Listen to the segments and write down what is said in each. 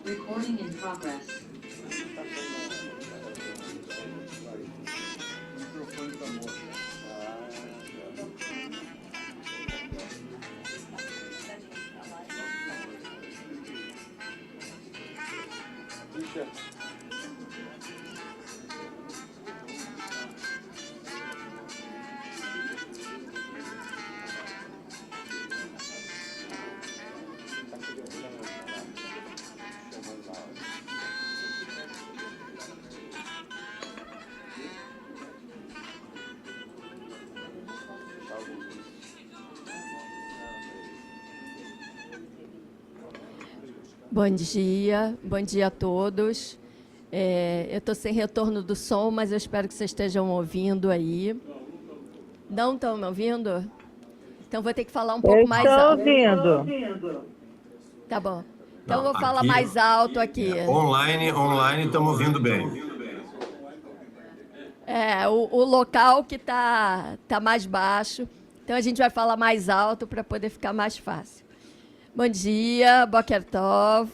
Recording in progress. Bom dia a todos. Eu estou sem retorno do som, mas eu espero que vocês estejam ouvindo aí. Não estão me ouvindo? Então vou ter que falar um pouco mais alto. Estou ouvindo. Tá bom. Então Não, vou falar aqui, mais alto aqui. Online estamos ouvindo bem. O local que tá mais baixo. Então a gente vai falar mais alto para poder ficar mais fácil. Bom dia, Boker Tov.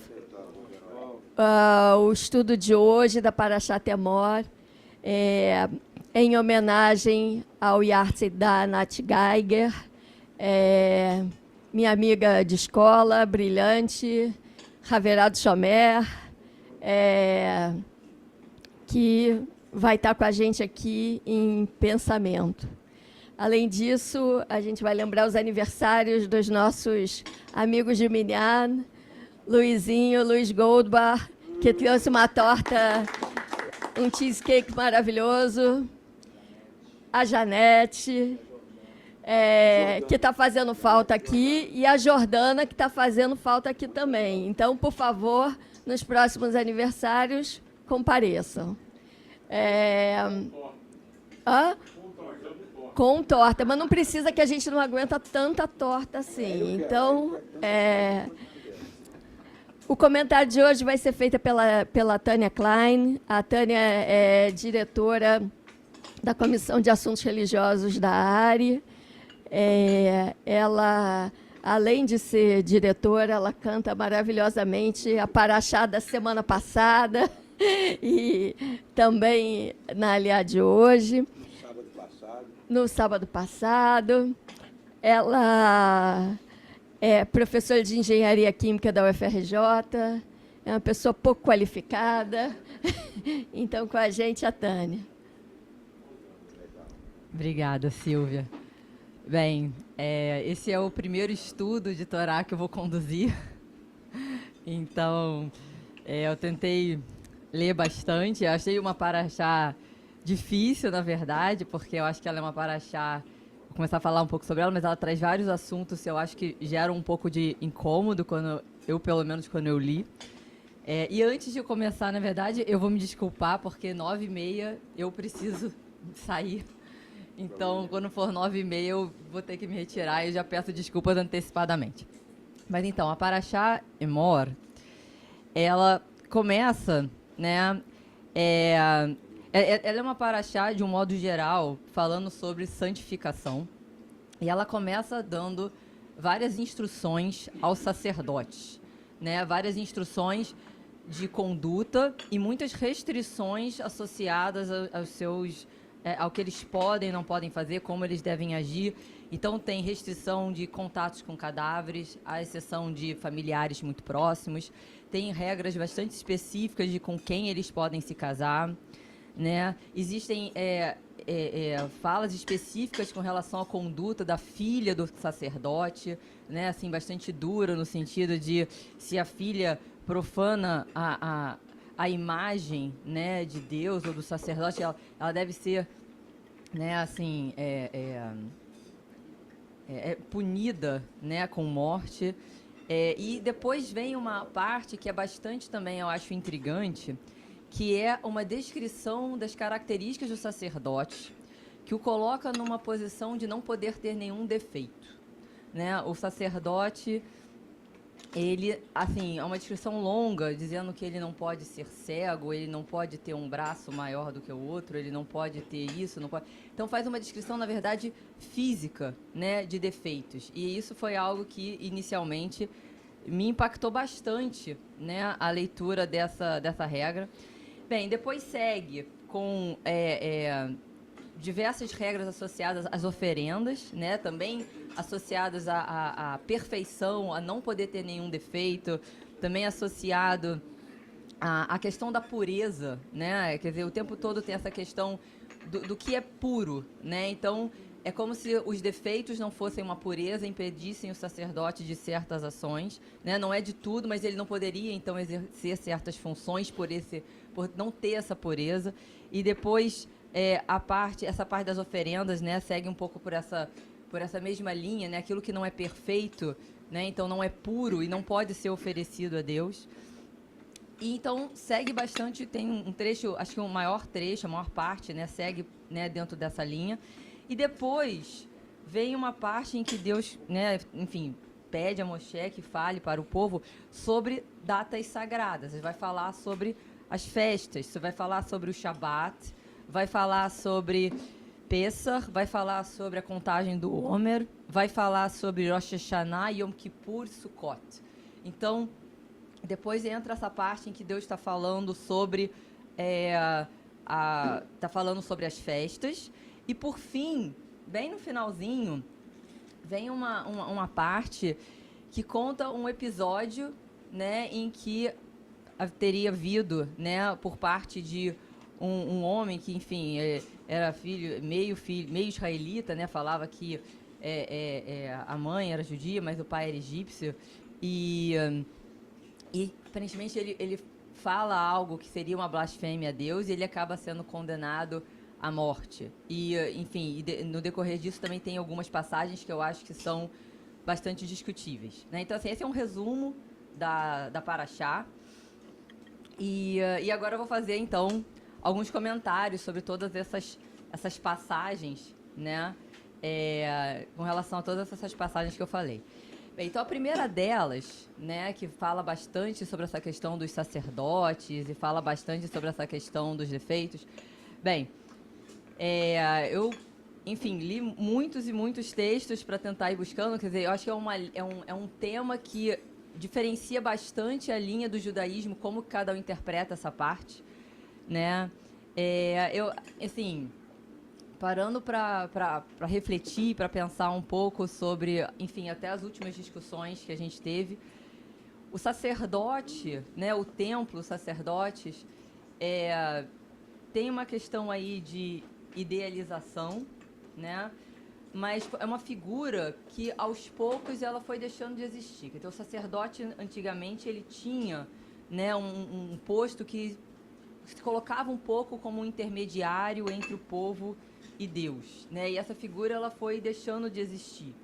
O estudo de hoje da Parashat Emor é em homenagem ao Yahrzeit da Nath Geiger, minha amiga de escola, brilhante, Haverad Shomer, que vai estar com a gente aqui em pensamento. Além disso, a gente vai lembrar os aniversários dos nossos amigos de Minyan, Luiz Goldbar, que trouxe uma torta, um cheesecake maravilhoso, a Janete, que está fazendo falta aqui, e a Jordana, que está fazendo falta aqui também. Então, por favor, nos próximos aniversários, compareçam. Com torta, mas não precisa, que a gente não aguenta tanta torta assim. Então, o comentário de hoje vai ser feito pela Tânia Klein. A Tânia é diretora da Comissão de Assuntos Religiosos da ARI. Ela, além de ser diretora, ela canta maravilhosamente a Parashá da semana passada e também na Aliá de hoje. No sábado passado. Ela é professora de Engenharia Química da UFRJ, é uma pessoa pouco qualificada. Então, com a gente, a Tânia. Obrigada, Silvia. Bem, esse é o primeiro estudo de Torá que eu vou conduzir. Então, eu tentei ler bastante. Eu achei uma parashá difícil, na verdade, porque eu acho que ela é uma parashá... Vou começar a falar um pouco sobre ela, mas ela traz vários assuntos que eu acho que geram um pouco de incômodo, pelo menos, quando eu li. E antes de começar, na verdade, eu vou me desculpar, porque 9h30 eu preciso sair. Então, quando for 9h30, eu vou ter que me retirar e já peço desculpas antecipadamente. Mas então, a Parashá Emor, ela começa, né? Ela é uma parashá, de um modo geral, falando sobre santificação. E ela começa dando várias instruções aos sacerdotes, né? Várias instruções de conduta e muitas restrições associadas aos seus, ao que eles podem e não podem fazer, como eles devem agir. Então, tem restrição de contatos com cadáveres, à exceção de familiares muito próximos. Tem regras bastante específicas de com quem eles podem se casar, né? Existem falas específicas com relação à conduta da filha do sacerdote, né? Assim, bastante dura, no sentido de se a filha profana a imagem, né, de Deus ou do sacerdote, ela deve ser, né, assim, punida, né, com morte. E depois vem uma parte que é bastante também, eu acho, intrigante, que é uma descrição das características do sacerdote, que o coloca numa posição de não poder ter nenhum defeito, né? O sacerdote, ele, assim, é uma descrição longa, dizendo que ele não pode ser cego, ele não pode ter um braço maior do que o outro, ele não pode ter isso, não pode... Então, faz uma descrição, na verdade, física, né, de defeitos. E isso foi algo que, inicialmente, me impactou bastante, né, a leitura dessa regra. Bem, depois segue com diversas regras associadas às oferendas, né, também associadas à perfeição, a não poder ter nenhum defeito, também associado à questão da pureza, né, quer dizer, o tempo todo tem essa questão do que é puro, né, então é como se os defeitos não fossem uma pureza, impedissem o sacerdote de certas ações, né, não é de tudo, mas ele não poderia então exercer certas funções por não ter essa pureza. E depois essa parte das oferendas, né, segue um pouco por essa mesma linha, né, aquilo que não é perfeito, né, então não é puro e não pode ser oferecido a Deus. E então segue bastante, tem um trecho, acho que o maior trecho, a maior parte, né, segue, né, dentro dessa linha. E depois vem uma parte em que Deus, né, enfim, pede a Moshe que fale para o povo sobre datas sagradas. Ele vai falar sobre as festas, você vai falar sobre o Shabat, vai falar sobre Pessah, vai falar sobre a contagem do Homer, vai falar sobre Rosh Hashanah, Yom Kippur, Sukkot. Então, depois entra essa parte em que Deus está falando sobre tá falando sobre as festas. E, por fim, bem no finalzinho, vem uma parte que conta um episódio, né, em que teria havido, né, por parte de um homem que, enfim, era meio israelita, né, falava que a mãe era judia, mas o pai era egípcio, e aparentemente ele fala algo que seria uma blasfêmia a Deus e ele acaba sendo condenado à morte. E, enfim, no decorrer disso também tem algumas passagens que eu acho que são bastante discutíveis, né? Então, assim, esse é um resumo da Paraxá. E agora eu vou fazer, então, alguns comentários sobre todas essas passagens, né? Com relação a todas essas passagens que eu falei. Bem, então a primeira delas, né, que fala bastante sobre essa questão dos sacerdotes e fala bastante sobre essa questão dos defeitos. Bem, eu, enfim, li muitos e muitos textos para tentar ir buscando, quer dizer, eu acho que é um tema que diferencia bastante a linha do judaísmo, como cada um interpreta essa parte, né? Eu, assim, parando para refletir, para pensar um pouco sobre, enfim, até as últimas discussões que a gente teve, o sacerdote, né, o templo, os sacerdotes, tem uma questão aí de idealização, né? Mas é uma figura que, aos poucos, ela foi deixando de existir. Então, o sacerdote, antigamente, ele tinha, né, um posto que se colocava um pouco como um intermediário entre o povo e Deus, né? E essa figura ela foi deixando de existir.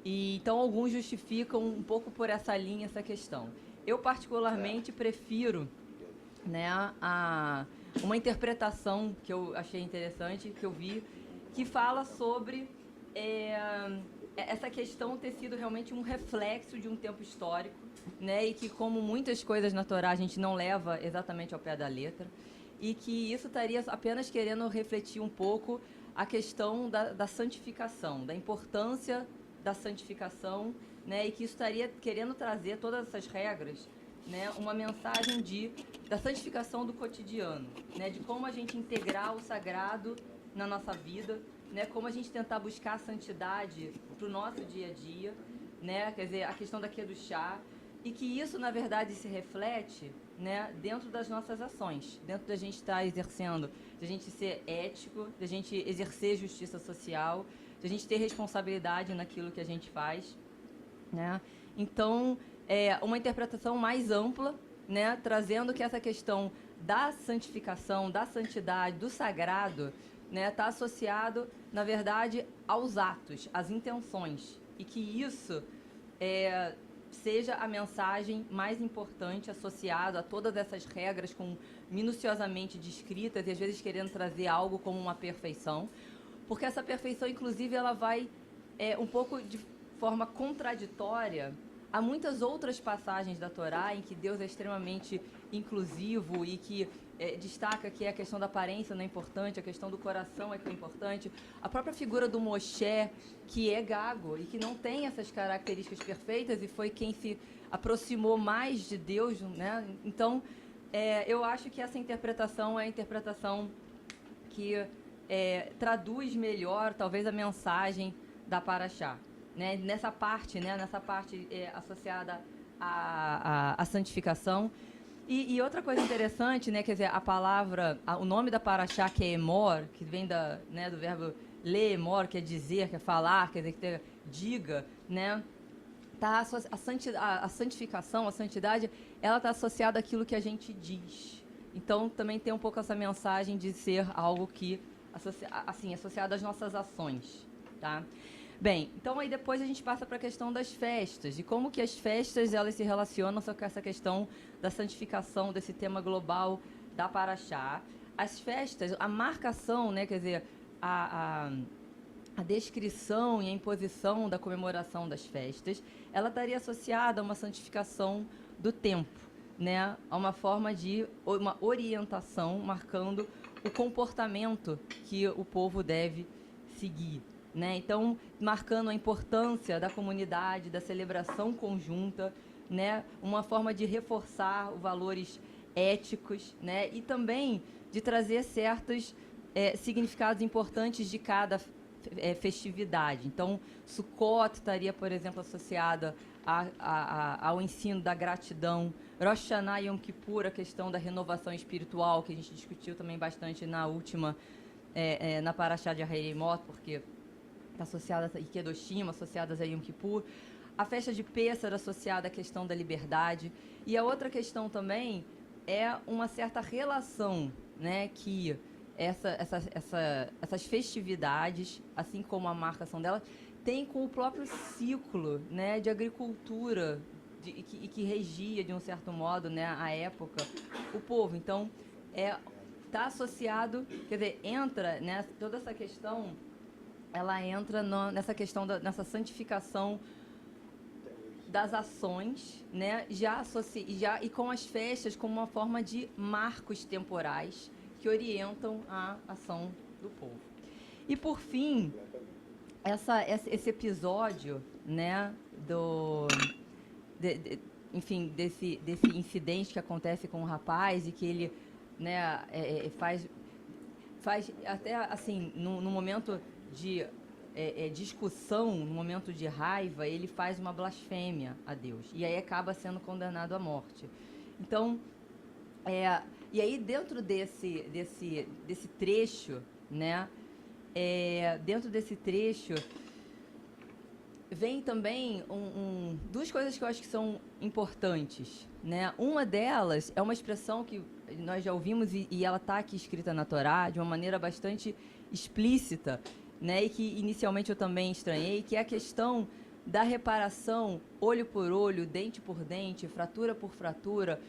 E então alguns justificam um pouco por essa linha essa questão. Eu particularmente prefiro, né, uma interpretação que eu achei interessante, que eu vi, que fala sobre essa questão ter sido realmente um reflexo de um tempo histórico, né? E que, como muitas coisas na Torá, a gente não leva exatamente ao pé da letra, e que isso estaria apenas querendo refletir um pouco a questão da santificação, da importância da santificação, né? E que isso estaria querendo trazer todas essas regras, né? Uma mensagem da santificação do cotidiano, né? De como a gente integrar o sagrado na nossa vida, né? Como a gente tentar buscar a santidade para o nosso dia a dia, né? Quer dizer, a questão da Kedushá, e que isso, na verdade, se reflete, né, dentro das nossas ações, dentro da gente estar exercendo, da gente ser ético, da gente exercer justiça social, da gente ter responsabilidade naquilo que a gente faz, né? Então, uma interpretação mais ampla, né, trazendo que essa questão da santificação, da santidade, do sagrado, né, está associado, na verdade, aos atos, às intenções, e que isso seja a mensagem mais importante associada a todas essas regras minuciosamente descritas e às vezes querendo trazer algo como uma perfeição, porque essa perfeição, inclusive, ela vai um pouco de forma contraditória há muitas outras passagens da Torá em que Deus é extremamente inclusivo e que destaca que a questão da aparência não é importante, a questão do coração é que é importante. A própria figura do Moshe, que é gago e que não tem essas características perfeitas e foi quem se aproximou mais de Deus, né? Então, eu acho que essa interpretação é a interpretação que traduz melhor, talvez, a mensagem da Paraxá, né? Nessa parte associada à santificação. E outra coisa interessante, né, quer dizer, a palavra, o nome da Paraxá, que é Emor, que vem do verbo ler, Emor, que é dizer, que é falar, quer dizer, que diga, né? A santificação, a santidade, ela está associada àquilo que a gente diz. Então, também tem um pouco essa mensagem de ser algo que, associado às nossas ações, tá? Bem, então aí depois a gente passa para a questão das festas, e como que as festas elas se relacionam com essa questão da santificação, desse tema global da Paraxá. As festas, a marcação, né, quer dizer, a descrição e a imposição da comemoração das festas, ela estaria associada a uma santificação do tempo, né, a uma forma de uma orientação marcando o comportamento que o povo deve seguir. Né? Então, marcando a importância da comunidade, da celebração conjunta, né? Uma forma de reforçar os valores éticos, né? E também de trazer certos significados importantes de cada festividade. Então, Sukkot estaria, por exemplo, associada ao ensino da gratidão. Rosh Hashanah e Yom Kippur, a questão da renovação espiritual, que a gente discutiu também bastante na última, na Paraxá de Haremot, porque está associada a Kedoshim, associadas a Yom Kippur. A festa de Pêssar associada à questão da liberdade. E a outra questão também é uma certa relação, né, que essas festividades, assim como a marcação delas, tem com o próprio ciclo, né, de agricultura e que regia, de um certo modo, né, a época, o povo. Então, está associado, quer dizer, entra, né, toda essa questão, ela entra nessa questão nessa santificação das ações, né, e com as festas como uma forma de marcos temporais que orientam a ação do povo. E por fim, esse episódio, né, enfim, desse incidente que acontece com o rapaz e que ele, né, faz até assim no momento de discussão, no momento de raiva, ele faz uma blasfêmia a Deus. E aí acaba sendo condenado à morte. Então, e aí dentro desse trecho, né, dentro desse trecho, vem também duas coisas que eu acho que são importantes, né? Uma delas é uma expressão que nós já ouvimos e ela está aqui escrita na Torá de uma maneira bastante explícita, né? E que inicialmente eu também estranhei, que é a questão da reparação olho por olho, dente por dente, fratura por fratura,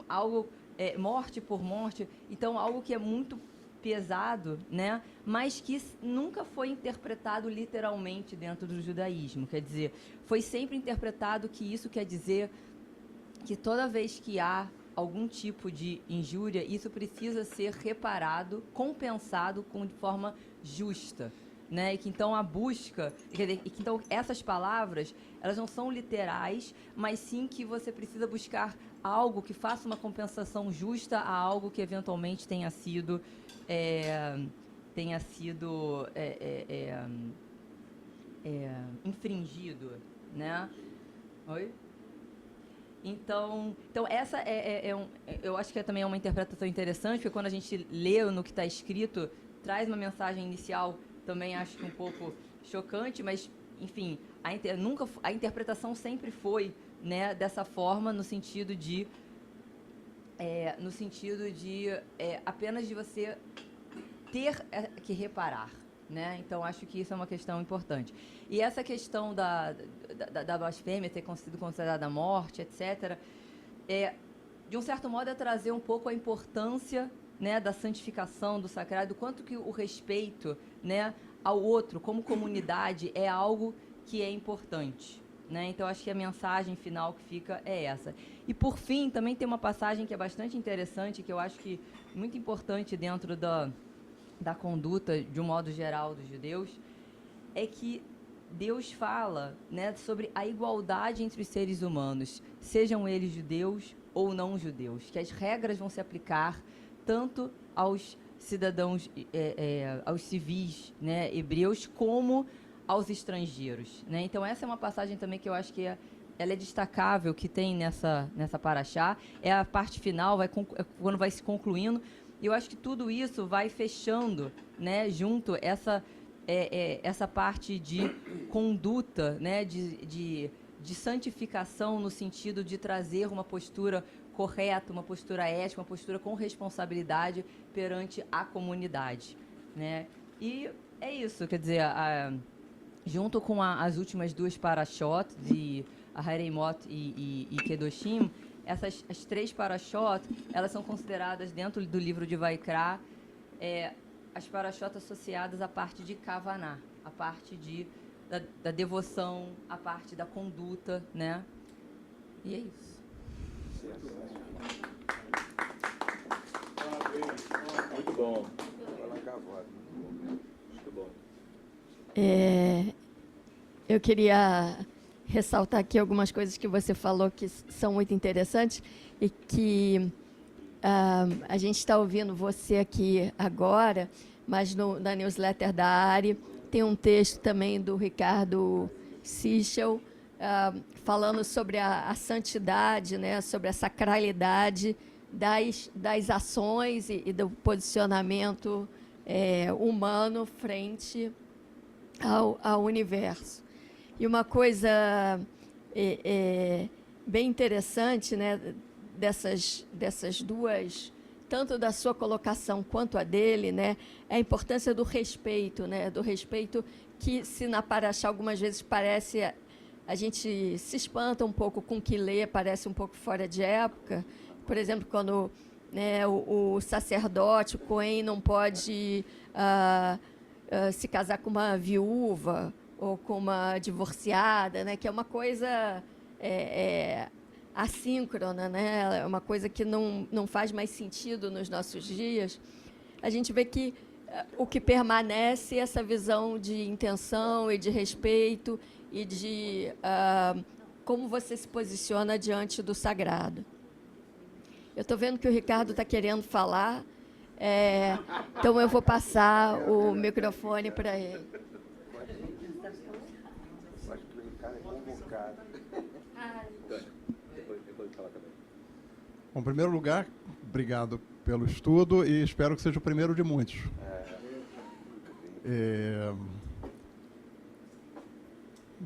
algo morte por morte. Então, algo que é muito pesado, né? Mas que nunca foi interpretado literalmente dentro do judaísmo. Quer dizer, foi sempre interpretado que isso quer dizer que toda vez que há algum tipo de injúria, isso precisa ser reparado, compensado de forma justa, né? E que então a busca, quer dizer, então essas palavras, elas não são literais, mas sim que você precisa buscar algo que faça uma compensação justa a algo que eventualmente tenha sido infringido, né? Oi? Então essa eu acho que também é uma interpretação interessante, porque quando a gente lê no que está escrito, traz uma mensagem inicial, também acho que um pouco chocante, mas, enfim, a interpretação sempre foi, né, dessa forma, no sentido de apenas de você ter que reparar, né? Então, acho que isso é uma questão importante. E essa questão da blasfêmia ter sido considerada morte, etc., de um certo modo, é trazer um pouco a importância, né, da santificação, do sagrado, do quanto que o respeito, né, ao outro, como comunidade, é algo que é importante, né? Então, acho que a mensagem final que fica é essa. E, por fim, também tem uma passagem que é bastante interessante, que eu acho que muito importante dentro da conduta, de um modo geral, dos judeus, é que Deus fala, né, sobre a igualdade entre os seres humanos, sejam eles judeus ou não judeus, que as regras vão se aplicar tanto aos cidadãos, aos civis, né, hebreus, como aos estrangeiros, né? Então, essa é uma passagem também que eu acho que ela é destacável, que tem nessa paraxá. É a parte final, quando vai se concluindo. E eu acho que tudo isso vai fechando, né, junto essa parte de conduta, né, de santificação, no sentido de trazer uma postura correta, uma postura ética, uma postura com responsabilidade perante a comunidade, né? E é isso, quer dizer, junto com as últimas duas parashot, de Hareimot e Kedoshim, as 3 parashot, elas são consideradas, dentro do livro de Vaikra, as parashot associadas à parte de Kavaná, a parte da devoção, a parte da conduta, né? E é isso. Muito bom. Muito bom. Eu queria ressaltar aqui algumas coisas que você falou que são muito interessantes e que a gente está ouvindo você aqui agora, mas na newsletter da Ari tem um texto também do Ricardo Sichel falando sobre a santidade, né, sobre a sacralidade das ações e do posicionamento humano frente ao universo. E uma coisa bem interessante, né, dessas duas, tanto da sua colocação quanto a dele, né, é a importância do respeito, né, do respeito que, se na paraxá algumas vezes parece, a gente se espanta um pouco com o que lê, parece um pouco fora de época. Por exemplo, quando, né, o sacerdote, o Cohen, não pode se casar com uma viúva ou com uma divorciada, né, que é uma coisa assíncrona, né, é uma coisa que não faz mais sentido nos nossos dias. A gente vê que o que permanece é essa visão de intenção e de respeito e de como você se posiciona diante do sagrado. Eu estou vendo que o Ricardo está querendo falar, então eu vou passar o microfone para ele. Bom, em primeiro lugar, obrigado pelo estudo e espero que seja o primeiro de muitos.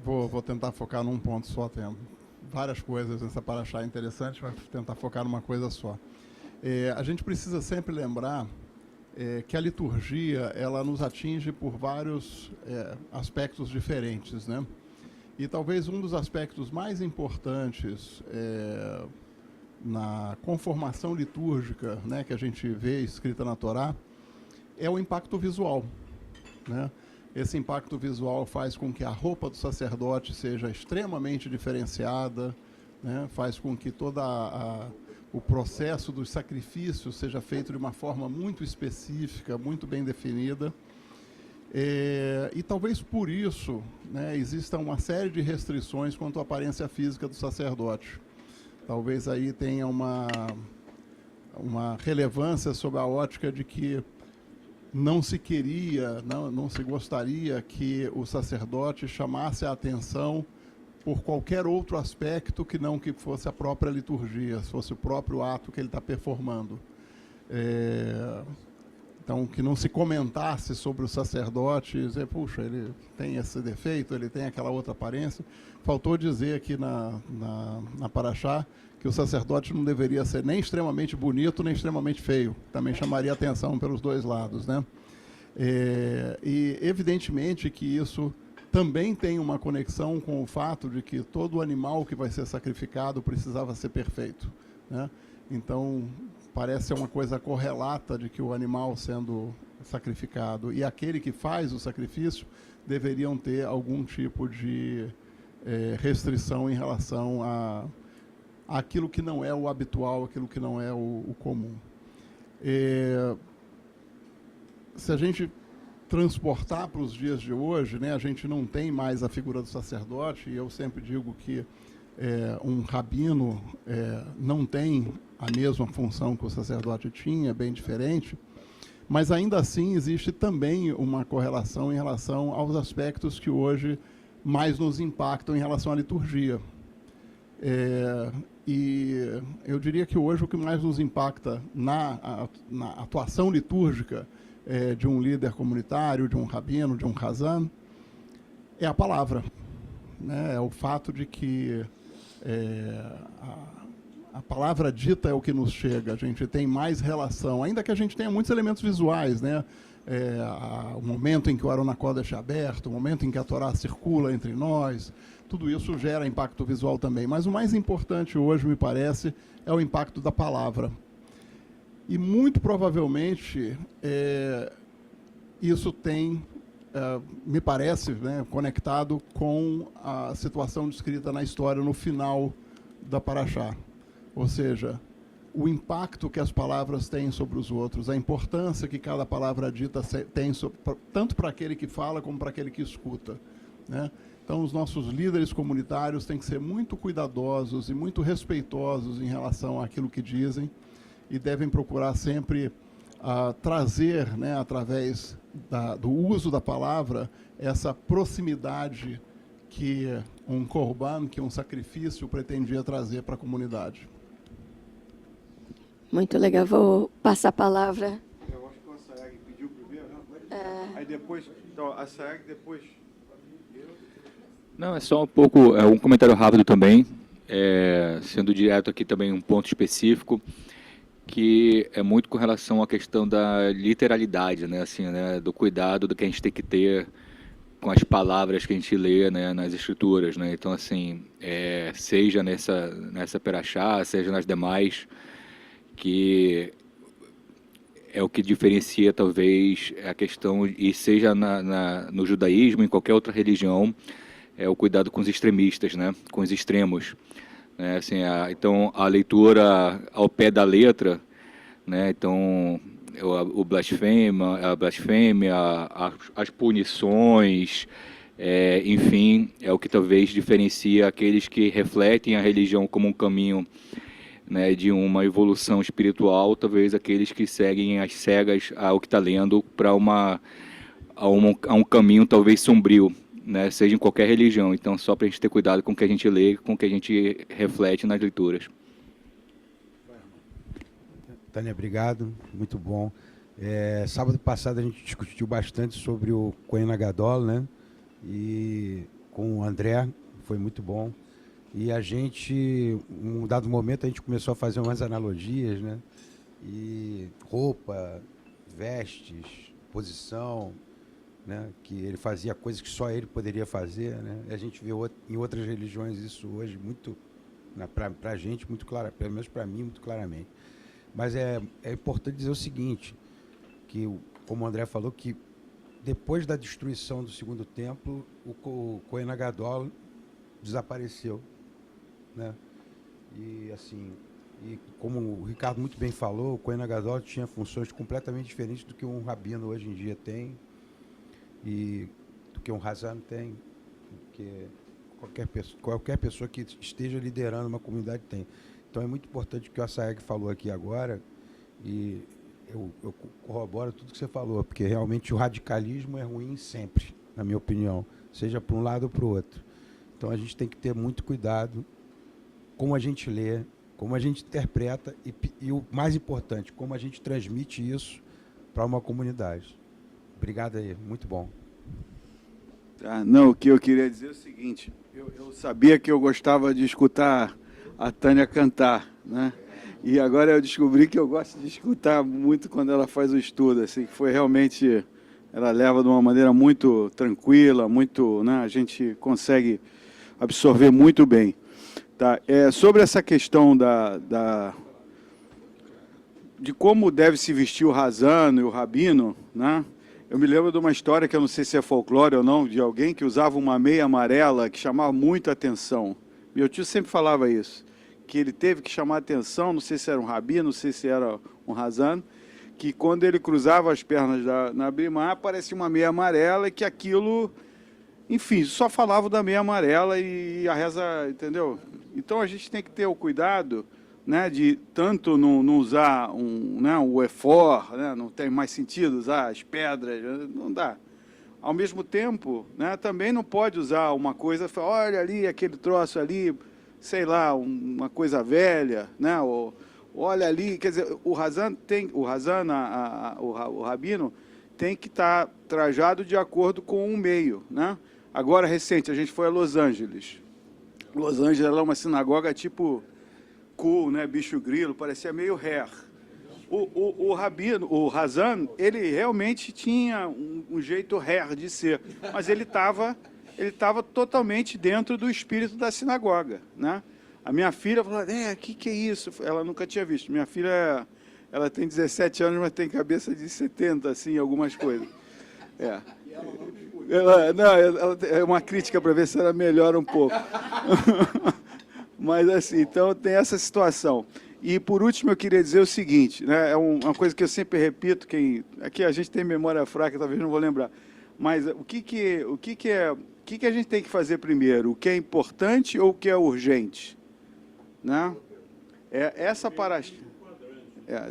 Vou tentar focar num ponto só, tem várias coisas nessa paraxá interessantes, mas tentar focar numa coisa só. A gente precisa sempre lembrar que a liturgia ela nos atinge por vários aspectos diferentes, né? E talvez um dos aspectos mais importantes na conformação litúrgica, né, que a gente vê escrita na Torá, é o impacto visual, né? Esse impacto visual faz com que a roupa do sacerdote seja extremamente diferenciada, né? Faz com que todo o processo dos sacrifícios seja feito de uma forma muito específica, muito bem definida. E talvez por isso, né, exista uma série de restrições quanto à aparência física do sacerdote. Talvez aí tenha uma relevância sob a ótica de que não se queria, não se gostaria que o sacerdote chamasse a atenção por qualquer outro aspecto que não que fosse a própria liturgia, se fosse o próprio ato que ele está performando. Então, que não se comentasse sobre o sacerdote, dizer, puxa, ele tem esse defeito, ele tem aquela outra aparência. Faltou dizer aqui na paraxá que o sacerdote não deveria ser nem extremamente bonito, nem extremamente feio. Também chamaria atenção pelos dois lados, né? E, evidentemente, que isso também tem uma conexão com o fato de que todo animal que vai ser sacrificado precisava ser perfeito, né? Então, parece ser uma coisa correlata de que o animal sendo sacrificado e aquele que faz o sacrifício deveriam ter algum tipo de restrição em relação àquilo que não é o habitual, aquilo que não é o comum. Se a gente transportar para os dias de hoje, né, a gente não tem mais a figura do sacerdote, e eu sempre digo que um rabino não tem a mesma função que o sacerdote tinha, bem diferente, mas ainda assim existe também uma correlação em relação aos aspectos que hoje mais nos impactam em relação à liturgia. E eu diria que hoje o que mais nos impacta na atuação litúrgica de um líder comunitário, de um rabino, de um razan, é a palavra, né? É o fato de que a palavra dita é o que nos chega, a gente tem mais relação, ainda que a gente tenha muitos elementos visuais, né? O momento em que o Aron HaKodesh é aberto, o momento em que a Torá circula entre nós, tudo isso gera impacto visual também. Mas o mais importante hoje, me parece, é o impacto da palavra. E, muito provavelmente, isso tem, me parece, né, conectado com a situação descrita na história no final da Parashá. Ou seja, o impacto que as palavras têm sobre os outros, a importância que cada palavra dita tem, tanto para aquele que fala como para aquele que escuta, né? Então, os nossos líderes comunitários têm que ser muito cuidadosos e muito respeitosos em relação àquilo que dizem e devem procurar sempre trazer, né, através do uso da palavra, essa proximidade que um korban, que um sacrifício pretendia trazer para a comunidade. Muito legal. Vou passar a palavra. Eu acho que o Assayag pediu primeiro, né? Aí depois, então, a Assayag depois... Não, é só um pouco, um comentário rápido também, sendo direto aqui também um ponto específico, que é muito com relação à questão da literalidade, né, assim, né, do cuidado do que a gente tem que ter com as palavras que a gente lê, né, nas escrituras, né. Então, assim, seja nessa Perashá, seja nas demais, que é o que diferencia talvez a questão, e seja no judaísmo, em qualquer outra religião, é o cuidado com os extremistas, né, com os extremos, né, assim, então a leitura ao pé da letra, né, então a blasfêmia, as punições, enfim, é o que talvez diferencia aqueles que refletem a religião como um caminho, né, de uma evolução espiritual, talvez aqueles que seguem às cegas ao que está lendo para a um caminho talvez sombrio, né, seja em qualquer religião. Então, só para a gente ter cuidado com o que a gente lê, com o que a gente reflete nas leituras. Tânia, obrigado, muito bom. Sábado passado a gente discutiu bastante sobre o Kohen Gadol, né? E com o André, foi muito bom. E a gente, em um dado momento, a gente começou a fazer umas analogias, né? E roupa, vestes, posição, né? Que ele fazia coisas que só ele poderia fazer, né? A gente vê em outras religiões isso hoje muito, para a gente, muito claro, pelo menos para mim, muito claramente. Mas é importante dizer o seguinte, que, como o André falou, que depois da destruição do segundo templo, o Kohen Gadol desapareceu, né? E assim, como o Ricardo muito bem falou, o Kohen Gadol tinha funções completamente diferentes do que um rabino hoje em dia tem, e do que um razan tem, que qualquer pessoa que esteja liderando uma comunidade tem. Então é muito importante o que o Assayag falou aqui agora, e eu corroboro tudo que você falou, porque realmente o radicalismo é ruim sempre, na minha opinião, seja para um lado ou para o outro. Então a gente tem que ter muito cuidado como a gente lê, como a gente interpreta e o mais importante, como a gente transmite isso para uma comunidade. Obrigado aí, muito bom. Tá, não, o que eu queria dizer é o seguinte, eu sabia que eu gostava de escutar a Tânia cantar, né? E agora eu descobri que eu gosto de escutar muito quando ela faz o estudo, assim, que foi realmente, ela leva de uma maneira muito tranquila, muito, né, a gente consegue absorver muito bem. Tá? Sobre essa questão de como deve se vestir o razano e o rabino, né? Eu me lembro de uma história, que eu não sei se é folclore ou não, de alguém que usava uma meia amarela que chamava muita atenção. Meu tio sempre falava isso, que ele teve que chamar atenção, não sei se era um rabi, não sei se era um razan, que quando ele cruzava as pernas na Bimá, aparecia uma meia amarela e que aquilo, enfim, só falava da meia amarela e a reza, entendeu? Então a gente tem que ter o cuidado, né, de tanto não usar o efor, né, não tem mais sentido usar as pedras, não dá. Ao mesmo tempo, né, também não pode usar uma coisa, olha ali, aquele troço ali, sei lá, uma coisa velha, né, ou olha ali, quer dizer, o rabino tem que estar trajado de acordo com o meio, né? Agora, recente, a gente foi a Los Angeles. Los Angeles é uma sinagoga tipo cool, né, bicho grilo, parecia meio hair. O rabino, o razan, ele realmente tinha um jeito hair de ser, mas ele estava totalmente dentro do espírito da sinagoga, né? A minha filha falou, que é isso? Ela nunca tinha visto. Minha filha, ela tem 17 anos, mas tem cabeça de 70, assim, algumas coisas. Ela é uma crítica para ver se ela melhora um pouco. Mas, assim, então tem essa situação. E, por último, eu queria dizer o seguinte, né, é uma coisa que eu sempre repito, aqui a gente tem memória fraca, talvez não vou lembrar, mas o que a gente tem que fazer primeiro? O que é importante ou o que é urgente? Né? Essa paraxá.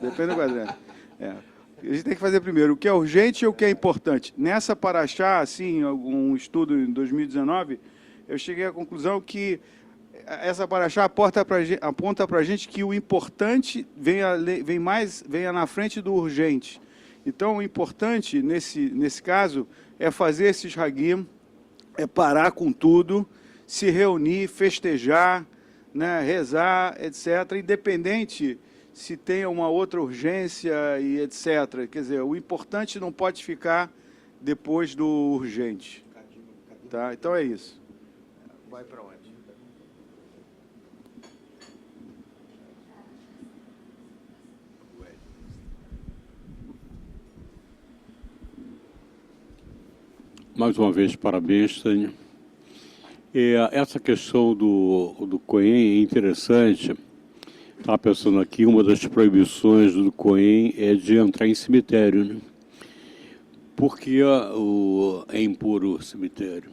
Depende do quadrante. A gente tem que fazer primeiro o que é urgente e o que é importante. Nessa paraxá, assim, um estudo em 2019, eu cheguei à conclusão que essa paraxá aponta para a gente que o importante venha na frente do urgente. Então, o importante, nesse caso, é fazer esses hagim, é parar com tudo, se reunir, festejar, né, rezar, etc., independente se tem uma outra urgência e etc. Quer dizer, o importante não pode ficar depois do urgente. Tá? Então é isso. Vai para onde? Mais uma vez, parabéns, Tânia. Essa questão do Cohen é interessante. Estava pensando aqui, uma das proibições do Cohen é de entrar em cemitério, né? Por que é impuro o cemitério?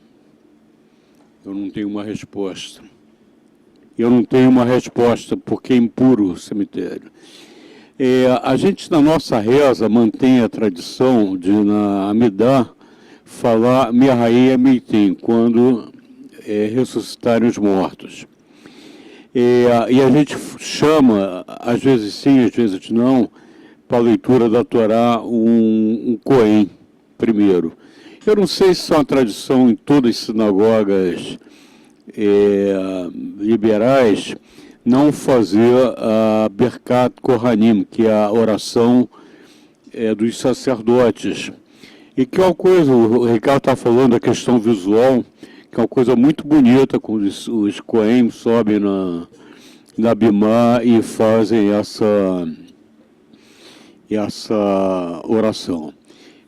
Eu não tenho uma resposta. Por que é impuro o cemitério. A gente, na nossa reza, mantém a tradição de, na Amidá, falar Mihaei Meitim, quando ressuscitarem os mortos. E a gente chama, às vezes sim, às vezes não, para a leitura da Torá, um Cohen primeiro. Eu não sei se é uma tradição em todas as sinagogas liberais não fazer a Berkat Kohanim, que é a oração dos sacerdotes. E que é uma coisa, o Ricardo está falando da questão visual, que é uma coisa muito bonita, quando os Cohen sobem na Bimá e fazem essa oração.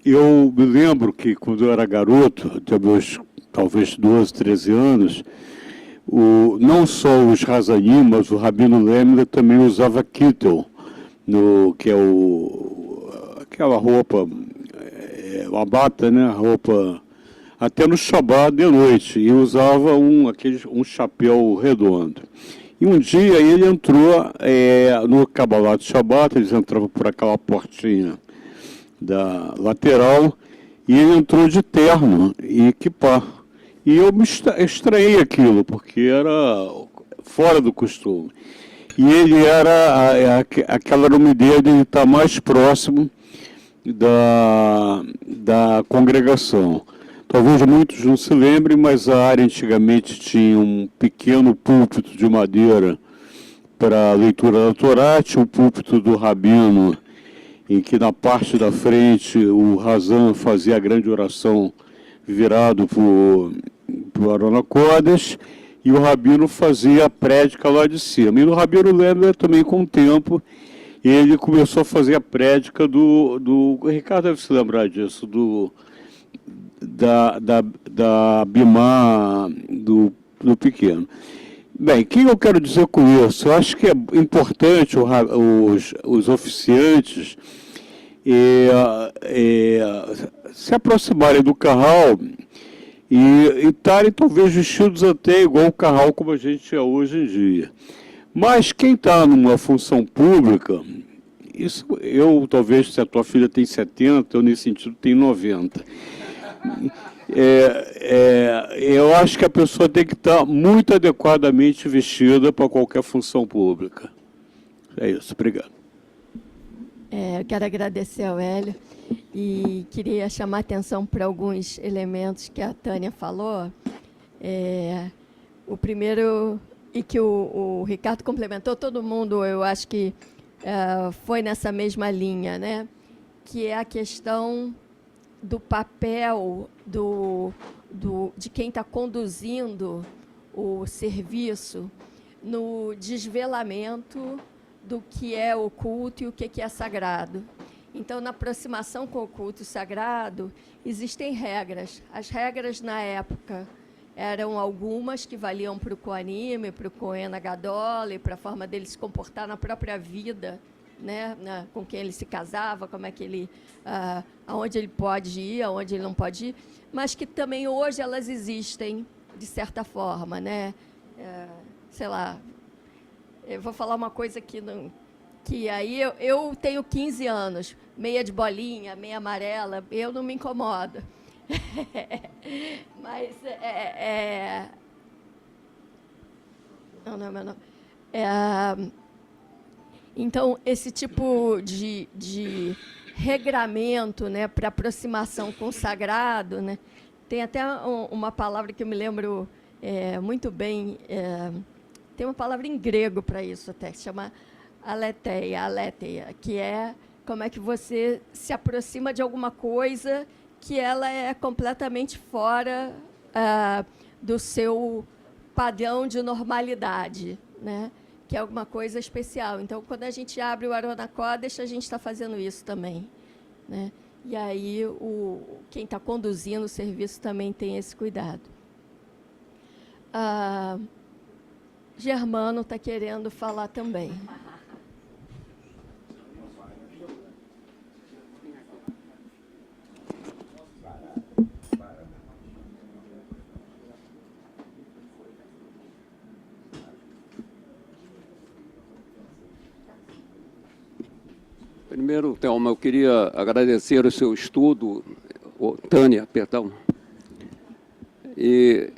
Eu me lembro que, quando eu era garoto, até meus talvez 12, 13 anos, não só os Razanim, mas o Rabino Lemler também usava kittel, que é aquela roupa, a bata, né, a roupa, até no Shabbat de noite, e usava um chapéu redondo. E um dia ele entrou no Kabbalat Shabbat, eles entravam por aquela portinha da lateral, e ele entrou de terno e equipar. E eu me estranhei aquilo, porque era fora do costume. E ele aquela era uma ideia de estar mais próximo da congregação. Talvez muitos não se lembrem, mas a área antigamente tinha um pequeno púlpito de madeira para a leitura da Torá, tinha o púlpito do rabino, em que na parte da frente o Razan fazia a grande oração virado para o Arona Kodesh, e o rabino fazia a prédica lá de cima. E o rabino Lemler também, com o tempo, ele começou a fazer a prédica do o Ricardo deve se lembrar disso, da Bimã do pequeno. Bem, o que eu quero dizer com isso? Eu acho que é importante os oficiantes se aproximarem do curral e estarem talvez vestidos até igual o curral como a gente é hoje em dia. Mas quem está numa função pública, isso talvez, se a tua filha tem 70, eu nesse sentido tenho 90. Eu acho que a pessoa tem que estar muito adequadamente vestida para qualquer função pública. É isso, obrigado. Eu quero agradecer ao Hélio e queria chamar a atenção para alguns elementos que a Tânia falou. O primeiro, e que o Ricardo complementou, todo mundo, eu acho que foi nessa mesma linha, né? Que é a questão do papel de quem está conduzindo o serviço no desvelamento do que é o culto e o que é sagrado. Então, na aproximação com o culto sagrado, existem regras. As regras, na época, eram algumas que valiam para o Kohanim, para o Kohen Gadol, para a forma dele se comportar na própria vida, né, com quem ele se casava, como é que ele, aonde ele pode ir, aonde ele não pode ir, mas que também hoje elas existem, de certa forma, né? Sei lá, eu vou falar uma coisa que aí eu tenho 15 anos, meia de bolinha, meia amarela, eu não me incomodo. Mas não é meu nome. Então, esse tipo de regramento, né, para aproximação com o sagrado, né, tem até uma palavra que eu me lembro muito bem, tem uma palavra em grego para isso até, que se chama aletheia, que é como é que você se aproxima de alguma coisa que ela é completamente fora do seu padrão de normalidade, né? Que é alguma coisa especial. Então, quando a gente abre o Arona Kodesh, a gente está fazendo isso também, né? E aí, quem está conduzindo o serviço também tem esse cuidado. Germano está querendo falar também. Primeiro, Thelma, eu queria agradecer o seu estudo, Tânia, perdão. E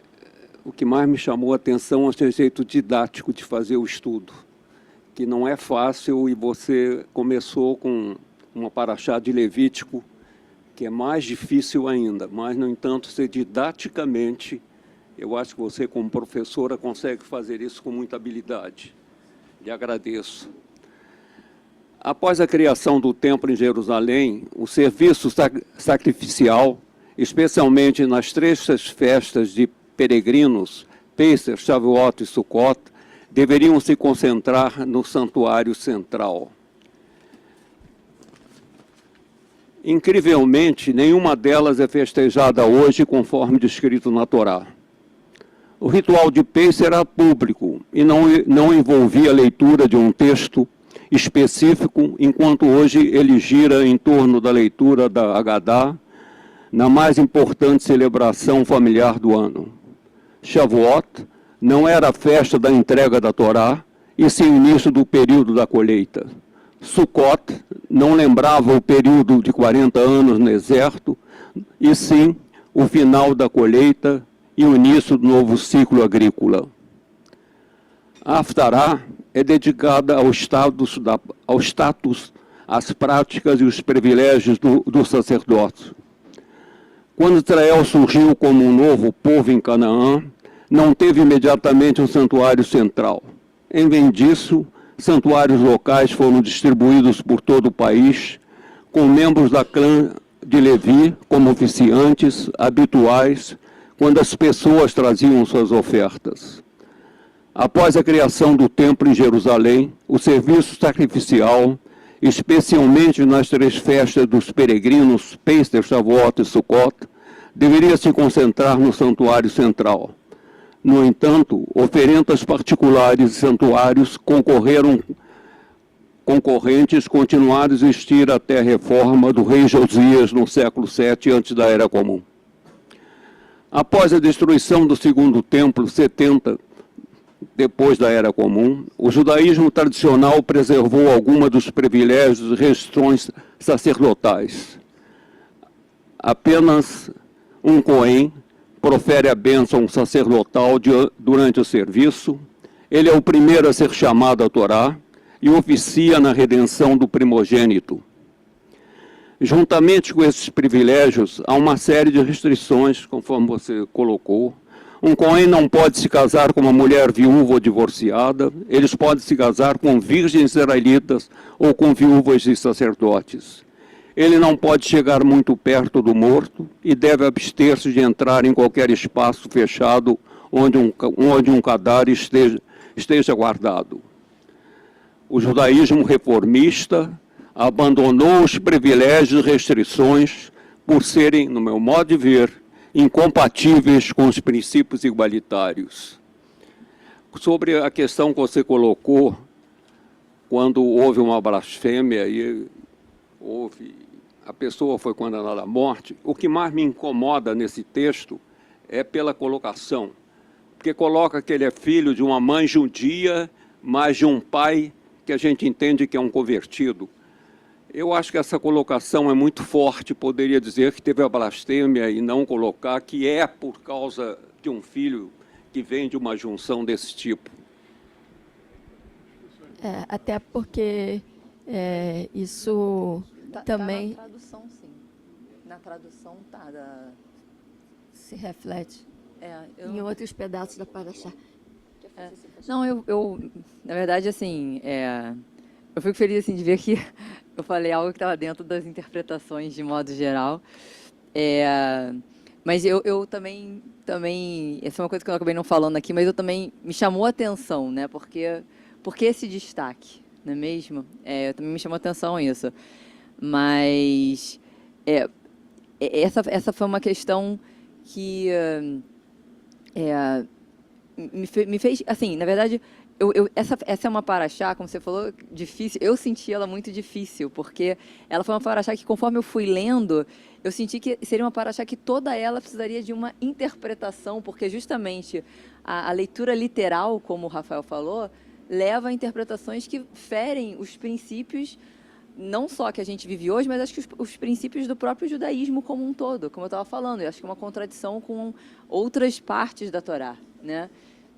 o que mais me chamou a atenção é o seu jeito didático de fazer o estudo, que não é fácil, e você começou com uma paraxá de Levítico, que é mais difícil ainda, mas, no entanto, você didaticamente, eu acho que você, como professora, consegue fazer isso com muita habilidade. Lhe agradeço. Após a criação do templo em Jerusalém, o serviço sacrificial, especialmente nas 3 festas de peregrinos, Pesach, Shavuot e Sukkot, deveriam se concentrar no santuário central. Incrivelmente, nenhuma delas é festejada hoje conforme descrito na Torá. O ritual de Pesach era público e não envolvia a leitura de um texto específico, enquanto hoje ele gira em torno da leitura da Agadá, na mais importante celebração familiar do ano. Shavuot não era a festa da entrega da Torá, e sim o início do período da colheita. Sukkot não lembrava o período de 40 anos no deserto, e sim o final da colheita e o início do novo ciclo agrícola. A Haftarah é dedicada ao status, às práticas e os privilégios do sacerdócio. Quando Israel surgiu como um novo povo em Canaã, não teve imediatamente um santuário central. Em vez disso, santuários locais foram distribuídos por todo o país, com membros da clã de Levi como oficiantes habituais, quando as pessoas traziam suas ofertas. Após a criação do templo em Jerusalém, o serviço sacrificial especialmente nas 3 festas dos peregrinos, Pêssar, Shavuot e Sukkot, deveria se concentrar no santuário central. No entanto, oferendas particulares e santuários concorrentes continuaram a existir até a reforma do rei Josias no século VII antes da Era Comum. Após a destruição do segundo templo, 70 depois da Era Comum, o judaísmo tradicional preservou alguns dos privilégios e restrições sacerdotais. Apenas um Cohen profere a bênção sacerdotal durante o serviço. Ele é o primeiro a ser chamado à Torá e oficia na redenção do primogênito. Juntamente com esses privilégios, há uma série de restrições, conforme você colocou. Um Cohen não pode se casar com uma mulher viúva ou divorciada. Eles podem se casar com virgens israelitas ou com viúvas de sacerdotes. Ele não pode chegar muito perto do morto e deve abster-se de entrar em qualquer espaço fechado onde um cadáver esteja guardado. O judaísmo reformista abandonou os privilégios e restrições por serem, no meu modo de ver, incompatíveis com os princípios igualitários. Sobre a questão que você colocou, quando houve uma blasfêmia e a pessoa foi condenada à morte, o que mais me incomoda nesse texto é pela colocação, porque coloca que ele é filho de uma mãe judia, mas de um pai que a gente entende que é um convertido. Eu acho que essa colocação é muito forte, poderia dizer que teve a blasfêmia e não colocar que é por causa de um filho que vem de uma junção desse tipo. Até porque isso também... Tá na tradução, sim. Na tradução se reflete em outros pedaços da Parashá. Não, eu na verdade, assim, eu fico feliz assim, de ver que eu falei algo que estava dentro das interpretações de modo geral. Mas eu também, essa é uma coisa que eu acabei não falando aqui, mas eu também me chamou a atenção, né? Porque esse destaque, não é mesmo? Também me chamou a atenção isso. Mas essa foi uma questão que me fez, assim, na verdade, essa é uma paraxá, como você falou, difícil. Eu senti ela muito difícil, porque ela foi uma paraxá que, conforme eu fui lendo, eu senti que seria uma paraxá que toda ela precisaria de uma interpretação, porque justamente a leitura literal, como o Rafael falou, leva a interpretações que ferem os princípios, não só que a gente vive hoje, mas acho que os princípios do próprio judaísmo como um todo, como eu estava falando. Eu acho que é uma contradição com outras partes da Torá, né?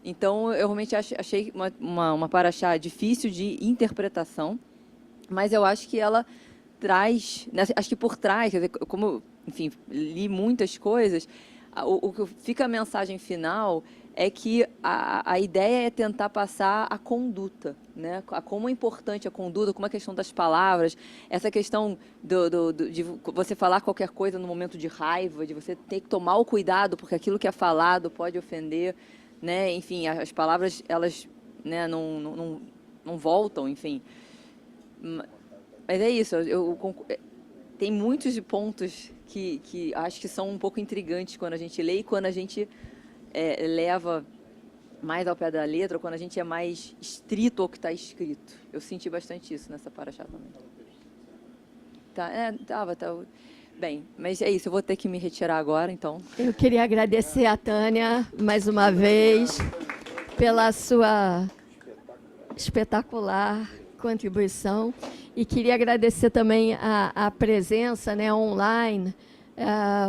Então, eu realmente achei uma paraxá difícil de interpretação, mas eu acho que ela traz, acho que por trás, quer dizer, como eu, enfim, li muitas coisas, o que fica a mensagem final é que a ideia é tentar passar a conduta, né? Como é importante a conduta, como a questão das palavras, essa questão de você falar qualquer coisa no momento de raiva, de você ter que tomar o cuidado, porque aquilo que é falado pode ofender, né? Enfim, as palavras, elas, né, não voltam, enfim. Mas é isso, tem muitos pontos que acho que são um pouco intrigantes quando a gente lê e quando a gente leva mais ao pé da letra, ou quando a gente é mais estrito ao que está escrito. Eu senti bastante isso nessa paraxá também. Tava. Bem, mas é isso, eu vou ter que me retirar agora, então. Eu queria agradecer a Tânia, mais uma vez, pela sua espetacular contribuição. E queria agradecer também a presença, né, online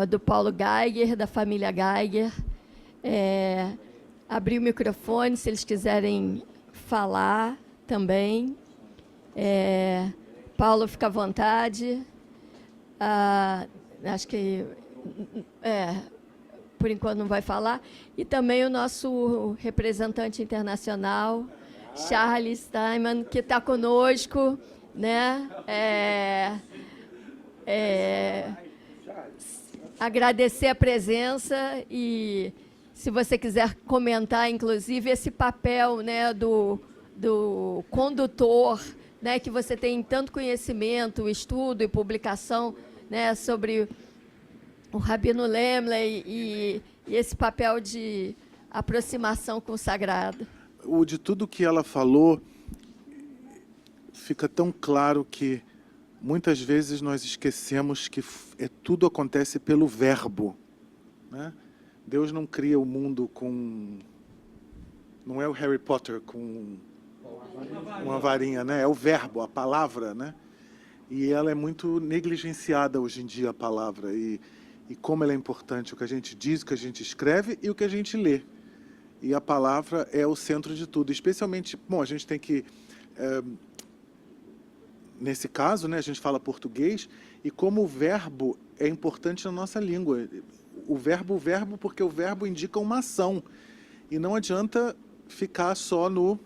do Paulo Geiger, da família Geiger. Abrir o microfone, se eles quiserem falar também. Paulo, fica à vontade. Acho que, por enquanto, não vai falar. E também o nosso representante internacional, Charles Steinman, que está conosco, né? Agradecer a presença e, se você quiser comentar, inclusive, esse papel, né, do condutor né, que você tem tanto conhecimento, estudo e publicação, né, sobre o Rabino Lemley e esse papel de aproximação com o sagrado. De tudo que ela falou, fica tão claro que muitas vezes nós esquecemos que tudo acontece pelo verbo, né? Deus não cria o mundo com... Não é o Harry Potter com uma varinha, né? É o verbo, a palavra, né? E ela é muito negligenciada hoje em dia, a palavra. E como ela é importante, o que a gente diz, o que a gente escreve e o que a gente lê. E a palavra é o centro de tudo. Especialmente, bom, a gente tem que... nesse caso, né, a gente fala português, e como o verbo é importante na nossa língua. O verbo, porque o verbo indica uma ação. E não adianta ficar só no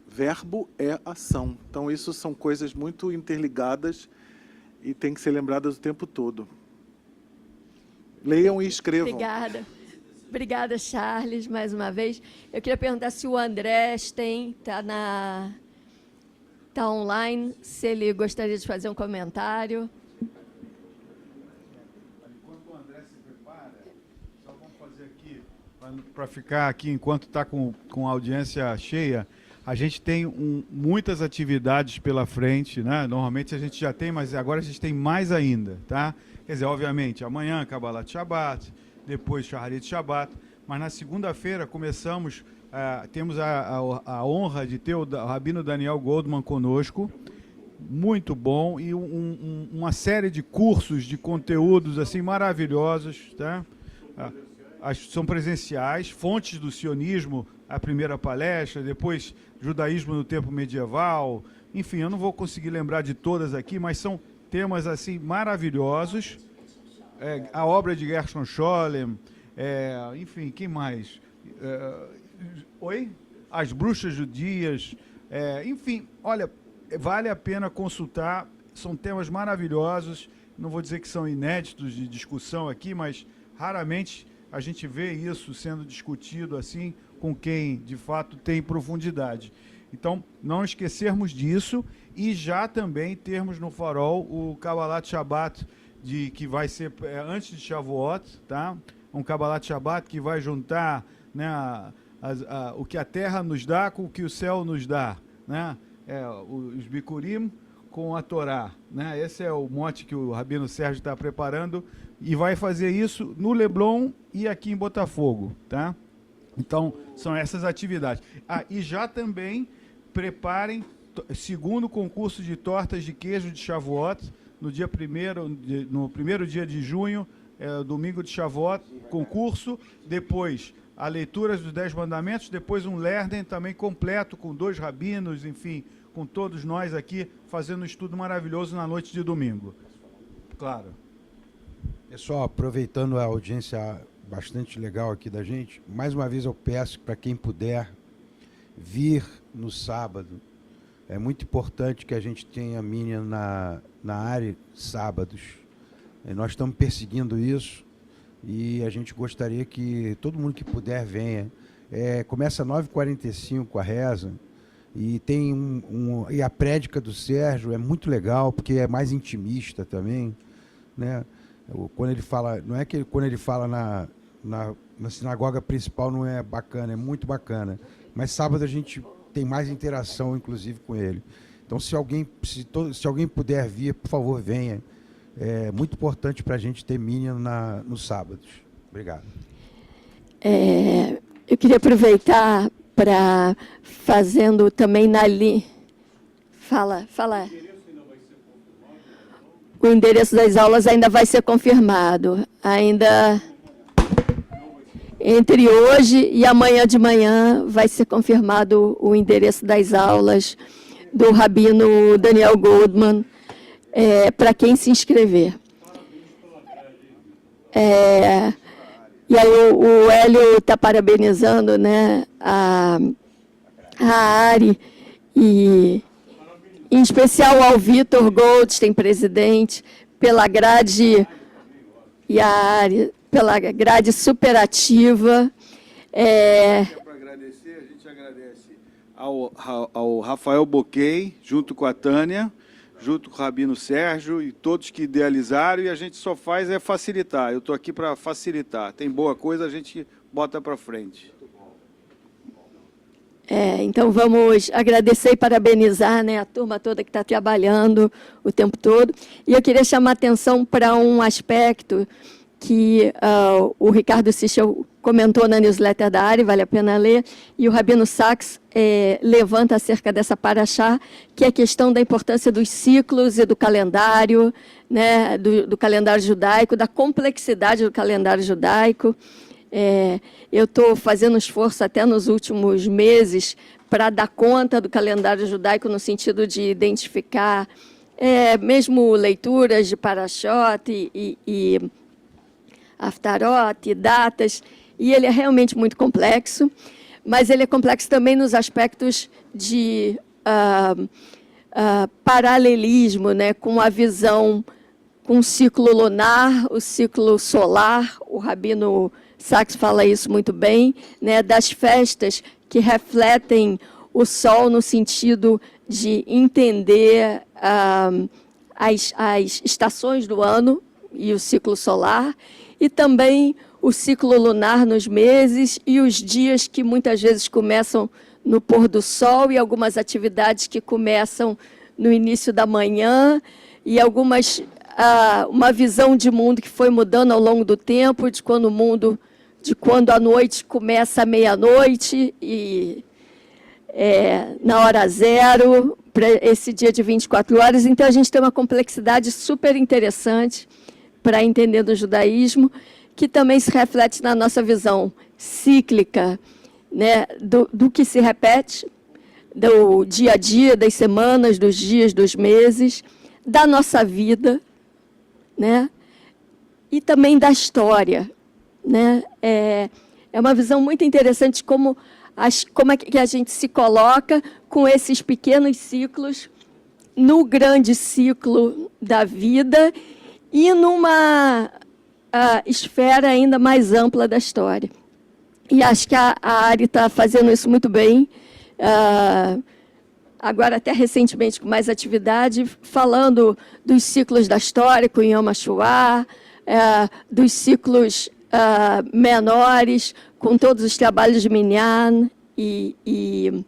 verbo é ação. Então, isso são coisas muito interligadas e tem que ser lembradas o tempo todo. Leiam e escrevam. Obrigada. Obrigada, Charles, mais uma vez. Eu queria perguntar se o André Stein está online, se ele gostaria de fazer um comentário. Enquanto o André se prepara, só vamos fazer aqui, para ficar aqui enquanto está com a audiência cheia, a gente tem muitas atividades pela frente, né? Normalmente a gente já tem, mas agora a gente tem mais ainda, tá? Quer dizer, obviamente, amanhã Kabbalat Shabbat, depois Shaharit Shabbat, mas na segunda-feira começamos, temos a honra de ter o Rabino Daniel Goldman conosco, muito bom, e uma série de cursos, de conteúdos assim maravilhosos, tá? São presenciais, fontes do sionismo, a primeira palestra, depois judaísmo no tempo medieval, enfim, eu não vou conseguir lembrar de todas aqui, mas são temas assim maravilhosos, a obra de Gershon Scholem, enfim, quem mais? As bruxas judias, enfim, olha, vale a pena consultar, são temas maravilhosos, não vou dizer que são inéditos de discussão aqui, mas raramente a gente vê isso sendo discutido assim com quem, de fato, tem profundidade. Então, não esquecermos disso e já também termos no farol o Kabbalat Shabbat, que vai ser antes de Shavuot, tá? Um Kabbalat Shabbat que vai juntar, né, o que a terra nos dá com o que o céu nos dá, né? Os Bikurim com a Torá, né? Esse é o mote que o Rabino Sérgio está preparando e vai fazer isso no Leblon e aqui em Botafogo, tá? Então, são essas atividades. E já também preparem segundo concurso de tortas de queijo de Shavuot, no primeiro dia de junho, domingo de Shavuot, concurso, depois a leitura dos 10 mandamentos, depois um Lernen também completo, com 2 rabinos, enfim, com todos nós aqui, fazendo um estudo maravilhoso na noite de domingo. Claro. Pessoal, aproveitando a audiência bastante legal aqui da gente, mais uma vez eu peço para quem puder vir no sábado. É muito importante que a gente tenha a Minyan na área sábados. Nós estamos perseguindo isso e a gente gostaria que todo mundo que puder venha. Começa às 9h45 a reza e tem e a prédica do Sérgio é muito legal porque é mais intimista também, né? Quando ele fala, não é que quando ele fala na sinagoga principal não é bacana, é muito bacana, mas sábado a gente tem mais interação, inclusive, com ele. Então, se alguém puder vir, por favor, venha. É muito importante para a gente ter Minyan nos sábados. Obrigado. Eu queria aproveitar para, fazendo também na linha... Fala. O endereço das aulas ainda vai ser confirmado. Ainda... Entre hoje e amanhã de manhã vai ser confirmado o endereço das aulas do Rabino Daniel Goldman, para quem se inscrever. E aí o Hélio está parabenizando, né, a Ari, e em especial ao Vitor Goldstein, presidente, pela grade, e a Ari, pela grade superativa. Para agradecer, a gente agradece ao Rafael Boquei, junto com a Tânia, junto com o Rabino Sérgio e todos que idealizaram, e a gente só faz é facilitar. Eu estou aqui para facilitar. Tem boa coisa, a gente bota para frente. Então, vamos agradecer e parabenizar, né, a turma toda que está trabalhando o tempo todo. E eu queria chamar a atenção para um aspecto que o Ricardo Sichel comentou na newsletter da Ari, vale a pena ler, e o Rabino Sachs levanta acerca dessa paraxá, que é a questão da importância dos ciclos e do calendário, né, do calendário judaico, da complexidade do calendário judaico. Eu estou fazendo esforço até nos últimos meses para dar conta do calendário judaico no sentido de identificar mesmo leituras de Parashot e Haftarot, datas, e ele é realmente muito complexo, mas ele é complexo também nos aspectos de paralelismo, né, com a visão, com o ciclo lunar, o ciclo solar, o Rabino Sachs fala isso muito bem, né, das festas que refletem o sol no sentido de entender as estações do ano e o ciclo solar, e também o ciclo lunar nos meses e os dias que muitas vezes começam no pôr do sol e algumas atividades que começam no início da manhã e uma visão de mundo que foi mudando ao longo do tempo, de quando a noite começa à meia-noite e na hora zero, para esse dia de 24 horas. Então, a gente tem uma complexidade super interessante para entender do judaísmo, que também se reflete na nossa visão cíclica, né, do que se repete, do dia a dia, das semanas, dos dias, dos meses, da nossa vida, né, e também da história. Né? É uma visão muito interessante de como é que a gente se coloca com esses pequenos ciclos no grande ciclo da vida e numa esfera ainda mais ampla da história. E acho que a Ari está fazendo isso muito bem, agora até recentemente com mais atividade, falando dos ciclos da história, com Yom HaShoah, dos ciclos menores, com todos os trabalhos de Minyan e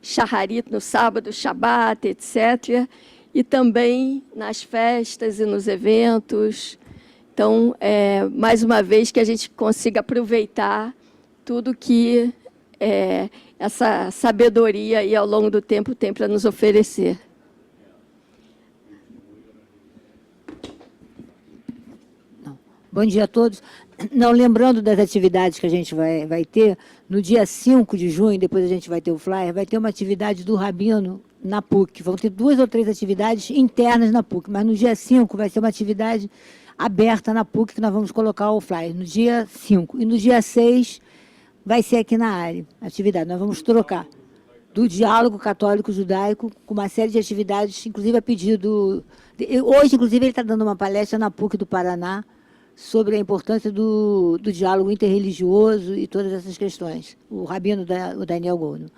Shaharit no sábado, Shabat, etc. E também nas festas e nos eventos. Então, mais uma vez, que a gente consiga aproveitar tudo que essa sabedoria aí, ao longo do tempo tem para nos oferecer. Bom dia a todos. Não, lembrando das atividades que a gente vai ter, no dia 5 de junho, depois a gente vai ter o flyer, vai ter uma atividade do Rabino na PUC. Vão ter 2 ou 3 atividades internas na PUC, mas no dia 5 vai ser uma atividade aberta na PUC, que nós vamos colocar o flyer, no dia 5. E no dia 6 vai ser aqui na área, atividade. Nós vamos trocar do diálogo católico-judaico com uma série de atividades, inclusive a pedido... Hoje, inclusive, ele está dando uma palestra na PUC do Paraná, sobre a importância do diálogo interreligioso e todas essas questões. O rabino, o Daniel Gono.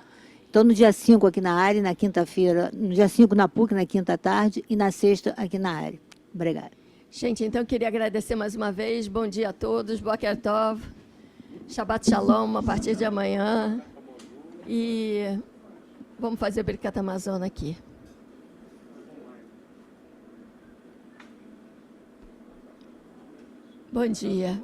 Então, no dia 5 aqui na área, na quinta-feira, no dia 5 na PUC, na quinta tarde, e na sexta aqui na área. Obrigada. Gente, então, eu queria agradecer mais uma vez. Bom dia a todos. Boker Tov. Shabbat Shalom a partir de amanhã. E vamos fazer Birkat Hamazon aqui. Bom dia.